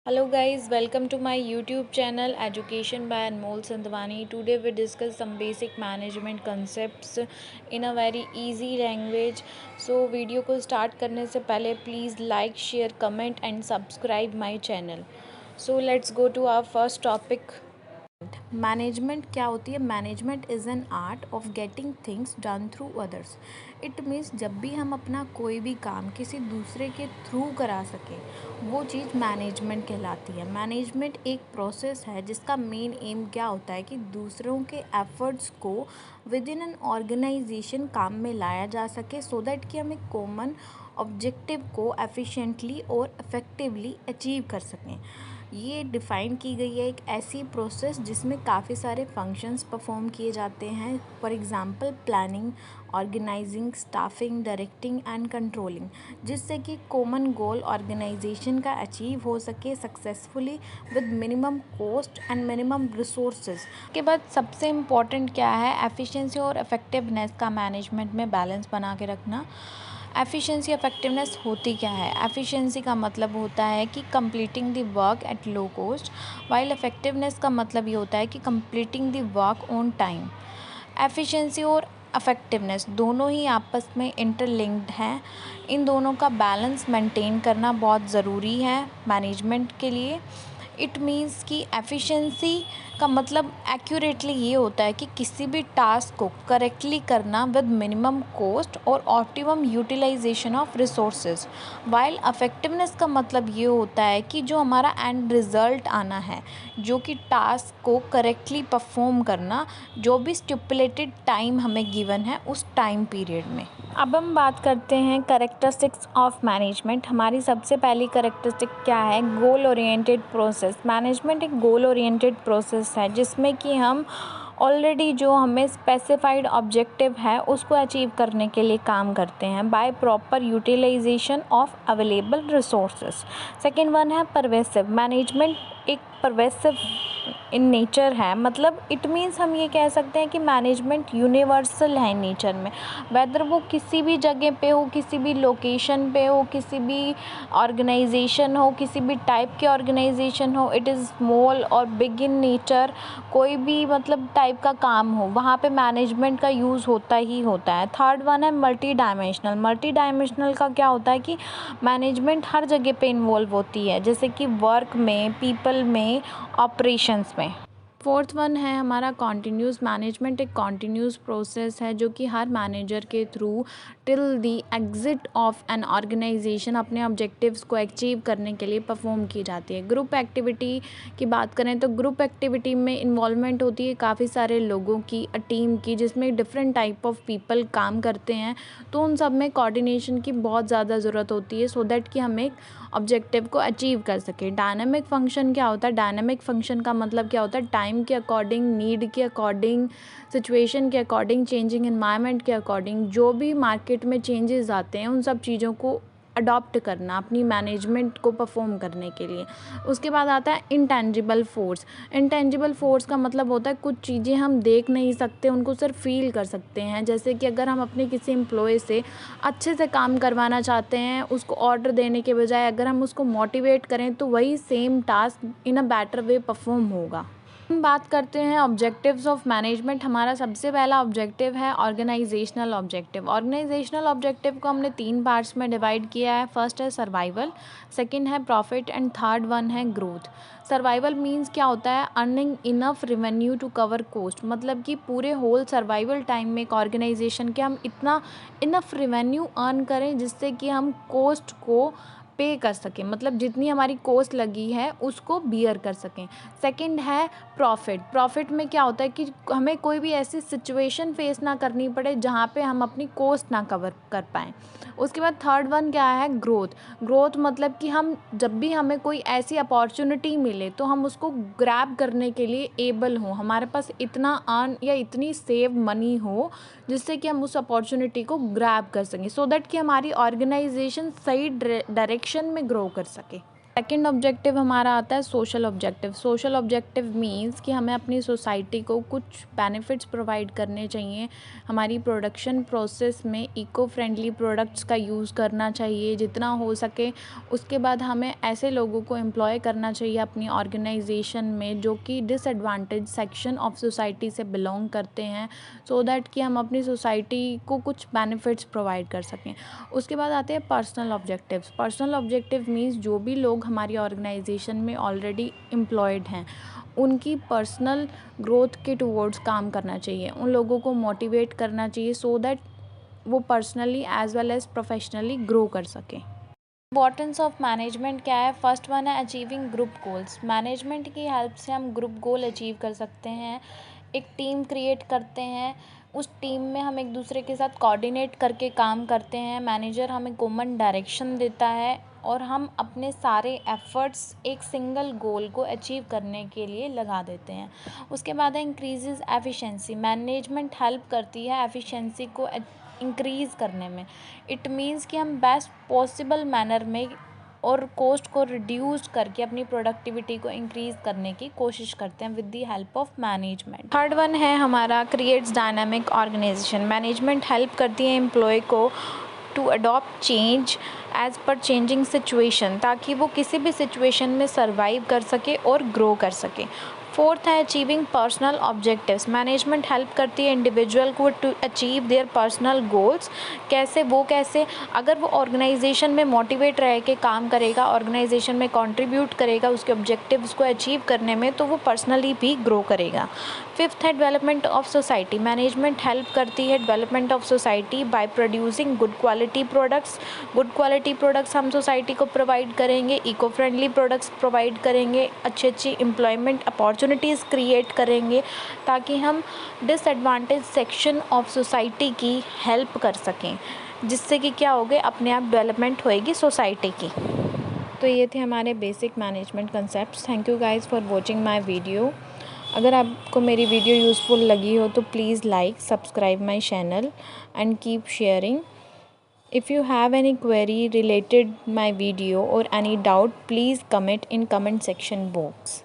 Hello guys, welcome to my YouTube channel Education by Anmol Sandwani. Today we discuss some basic management concepts in a very easy language. So video को start करने से पहले please like share comment and subscribe my channel. So let's go to our first topic. Management क्या होती है? Management is an art of getting things done through others. It means जब भी हम अपना कोई भी काम किसी दूसरे के थ्रू करा सकें वो चीज़ मैनेजमेंट कहलाती है. मैनेजमेंट एक प्रोसेस है जिसका मेन एम क्या होता है कि दूसरों के एफर्ट्स को विद इन एन ऑर्गेनाइजेशन काम में लाया जा सके सो दैट कि हम एक कॉमन ऑब्जेक्टिव को एफिशिएंटली और इफ़ेक्टिवली अचीव कर सकें. ये डिफ़ाइन की गई है एक ऐसी प्रोसेस जिसमें काफ़ी सारे फंक्शंस परफॉर्म किए जाते हैं. For example planning, organising, staffing, directing and controlling, जिससे कि कॉमन गोल ऑर्गेनाइजेशन का अचीव हो सके successfully with minimum cost and minimum resources. के बाद सबसे इम्पॉर्टेंट क्या है? एफिशिएंसी और इफ़ेक्टिवनेस का मैनेजमेंट में बैलेंस बना के रखना. एफिशिएंसी इफेक्टिवनेस होती क्या है? एफिशिएंसी का मतलब होता है कि completing the work at low cost, while effectiveness का मतलब ये होता है कि completing the work on time. Efficiency और इफेक्टिवनेस दोनों ही आपस में इंटरलिंक्ड हैं. इन दोनों का बैलेंस मेंटेन करना बहुत ज़रूरी है मैनेजमेंट के लिए. इट मीन्स कि एफिशिएंसी का मतलब एक्यूरेटली ये होता है कि किसी भी टास्क को करेक्टली करना विद मिनिमम कॉस्ट और optimum utilisation of resources. While effectiveness का मतलब ये होता है कि जो हमारा एंड रिज़ल्ट आना है, जो कि टास्क को करेक्टली परफॉर्म करना, जो भी स्टिपुलेटेड टाइम हमें गिवन है उस टाइम पीरियड में. अब हम बात करते हैं कैरेक्टरिस्टिक्स ऑफ मैनेजमेंट. हमारी सबसे पहली कैरेक्टरिस्टिक क्या है? Goal oriented process. मैनेजमेंट एक गोल ओरिएंटेड प्रोसेस है जिसमें कि हम ऑलरेडी जो हमें स्पेसिफाइड ऑब्जेक्टिव है उसको अचीव करने के लिए काम करते हैं by proper utilisation of available resources. Second one है परवेसिव. मैनेजमेंट एक परवेसिव इन नेचर है. मतलब इट मीन्स हम ये कह सकते हैं कि मैनेजमेंट यूनिवर्सल है नेचर में. वेदर वो किसी भी जगह पे हो, किसी भी लोकेशन पे हो, किसी भी ऑर्गेनाइजेशन हो, किसी भी टाइप के ऑर्गेनाइजेशन हो, इट इज़ स्मॉल और बिग इन नेचर, कोई भी मतलब टाइप का काम हो वहाँ पे मैनेजमेंट का यूज़ होता ही होता है. थर्ड वन है मल्टी डायमेंशनल. मल्टी डायमेंशनल का क्या होता है कि मैनेजमेंट हर जगह पे इन्वॉल्व होती है, जैसे कि वर्क में, पीपल में, ऑपरेशंस में. फोर्थ वन है हमारा कॉन्टीन्यूस. मैनेजमेंट एक कॉन्टीन्यूस प्रोसेस है जो कि हर मैनेजर के through till the exit of an organisation अपने ऑब्जेक्टिव्स को अचीव करने के लिए परफॉर्म की जाती है. ग्रुप एक्टिविटी की बात करें तो ग्रुप एक्टिविटी में इन्वॉल्वमेंट होती है काफ़ी सारे लोगों की, टीम की, जिसमें डिफरेंट टाइप ऑफ पीपल काम करते हैं. तो उन सब में कोऑर्डिनेशन की बहुत ज़्यादा ज़रूरत होती है सो दैट कि हम एक ऑब्जेक्टिव को अचीव कर सकें. डायनामिक फंक्शन क्या होता है? डायनामिक फंक्शन का मतलब क्या होता है? टाइम के अकॉर्डिंग, नीड के अकॉर्डिंग, सिचुएशन के अकॉर्डिंग, चेंजिंग इन्वायरमेंट के अकॉर्डिंग जो भी मार्केट में चेंजेस आते हैं उन सब चीज़ों को अडॉप्ट करना अपनी मैनेजमेंट को परफॉर्म करने के लिए. उसके बाद आता है इंटेंजिबल फोर्स. इंटेंजिबल फोर्स का मतलब होता है कुछ चीज़ें हम देख नहीं सकते, उनको सिर्फ फील कर सकते हैं. जैसे कि अगर हम अपने किसी एम्प्लॉय से अच्छे से काम करवाना चाहते हैं, उसको ऑर्डर देने के बजाय अगर हम उसको मोटिवेट करें तो वही same task in a better way perform होगा. हम बात करते हैं ऑब्जेक्टिव्स ऑफ मैनेजमेंट. हमारा सबसे पहला ऑब्जेक्टिव है ऑर्गेनाइजेशनल ऑब्जेक्टिव. ऑर्गेनाइजेशनल ऑब्जेक्टिव को हमने 3 पार्ट्स में डिवाइड किया है. फर्स्ट है सर्वाइवल, सेकंड है प्रॉफिट एंड थर्ड वन है ग्रोथ. सर्वाइवल मींस क्या होता है? Earning enough revenue to cover cost. मतलब कि पूरे होल सर्वाइवल टाइम में एक ऑर्गेनाइजेशन के हम इतना इनफ रेवेन्यू अर्न करें जिससे कि हम कॉस्ट को पे कर सकें, मतलब जितनी हमारी कॉस्ट लगी है उसको बियर कर सकें. सेकंड है प्रॉफिट. प्रॉफिट में क्या होता है कि हमें कोई भी ऐसी सिचुएशन फेस ना करनी पड़े जहाँ पे हम अपनी कॉस्ट ना कवर कर पाएँ. उसके बाद थर्ड वन क्या है? ग्रोथ. ग्रोथ मतलब कि हम जब भी हमें कोई ऐसी अपॉर्चुनिटी मिले तो हम उसको ग्रैब करने के लिए एबल हों, हमारे पास इतना अर्न या इतनी सेव मनी हो जिससे कि हम उस अपॉर्चुनिटी को ग्रैब कर सकें सो दैट कि हमारी ऑर्गेनाइजेशन सही डायरेक्शन में ग्रो कर सके. सेकंड ऑब्जेक्टिव हमारा आता है social objective. Social objective means कि हमें अपनी सोसाइटी को कुछ बेनिफिट्स प्रोवाइड करने चाहिए। हमारी प्रोडक्शन प्रोसेस में इको फ्रेंडली प्रोडक्ट्स का यूज़ करना चाहिए जितना हो सके। उसके बाद हमें ऐसे लोगों को एम्प्लॉय करना चाहिए अपनी ऑर्गेनाइजेशन में जो कि डिसएडवांटेज सेक्शन ऑफ सोसाइटी से बिलोंग करते हैं, सो दैट कि हम अपनी सोसाइटी को कुछ बेनिफिट्स प्रोवाइड कर सकें। उसके बाद आते हैं personal objectives. Personal objective means जो भी लोग हमारी ऑर्गेनाइजेशन में ऑलरेडी एम्प्लॉयड हैं उनकी पर्सनल ग्रोथ के टुवर्ड्स काम करना चाहिए। उन लोगों को मोटिवेट करना चाहिए सो दैट वो personally as well as professionally grow कर सकें। इम्पॉर्टेंस ऑफ मैनेजमेंट क्या है? फर्स्ट वन है अचीविंग ग्रुप गोल्स। मैनेजमेंट की हेल्प से हम ग्रुप गोल अचीव कर सकते हैं। एक टीम क्रिएट करते हैं, उस टीम में हम एक दूसरे के साथ कोऑर्डिनेट करके काम करते हैं। मैनेजर हमें कॉमन डायरेक्शन देता है और हम अपने सारे एफ़र्ट्स एक सिंगल गोल को अचीव करने के लिए लगा देते हैं। उसके बाद है इंक्रीजेज़ एफिशिएंसी। मैनेजमेंट हेल्प करती है एफिशिएंसी को इंक्रीज़ करने में। इट मीन्स कि हम बेस्ट पॉसिबल मैनर में और कॉस्ट को रिड्यूस करके अपनी प्रोडक्टिविटी को इंक्रीज़ करने की कोशिश करते हैं with the help of management. Third one है हमारा creates dynamic organisation. Management help करती है एम्प्लॉय को to adopt change as per changing situation, ताकि वो किसी भी सिचुएशन में सर्वाइव कर सके और ग्रो कर सके। फोर्थ है achieving personal objectives. Management help करती है इंडिविजुअल को to achieve their personal goals. कैसे अगर वो ऑर्गेनाइजेशन में मोटिवेट रह के काम करेगा, ऑर्गेनाइजेशन में कंट्रीब्यूट करेगा उसके ऑब्जेक्टिव्स को अचीव करने में, तो वो पर्सनली भी ग्रो करेगा। फिफ्थ है development of society. Management help करती है development of society by producing good quality products. Good quality products हम सोसाइटी को प्रोवाइड करेंगे, इको फ्रेंडली प्रोडक्ट्स प्रोवाइड करेंगे, अच्छी एम्प्लॉयमेंट अपॉर्चुनिटीज़ क्रिएट करेंगे ताकि हम डिसएडवांटेज सेक्शन ऑफ सोसाइटी की हेल्प कर सकें, जिससे कि क्या होगा, अपने आप डेवलपमेंट होएगी सोसाइटी की। तो ये थे हमारे basic management concepts. Thank you guys for watching my video. अगर आपको मेरी वीडियो यूज़फुल लगी हो तो please like, subscribe my channel and keep sharing. If you have any query related my video or any doubt, please comment in comment section box.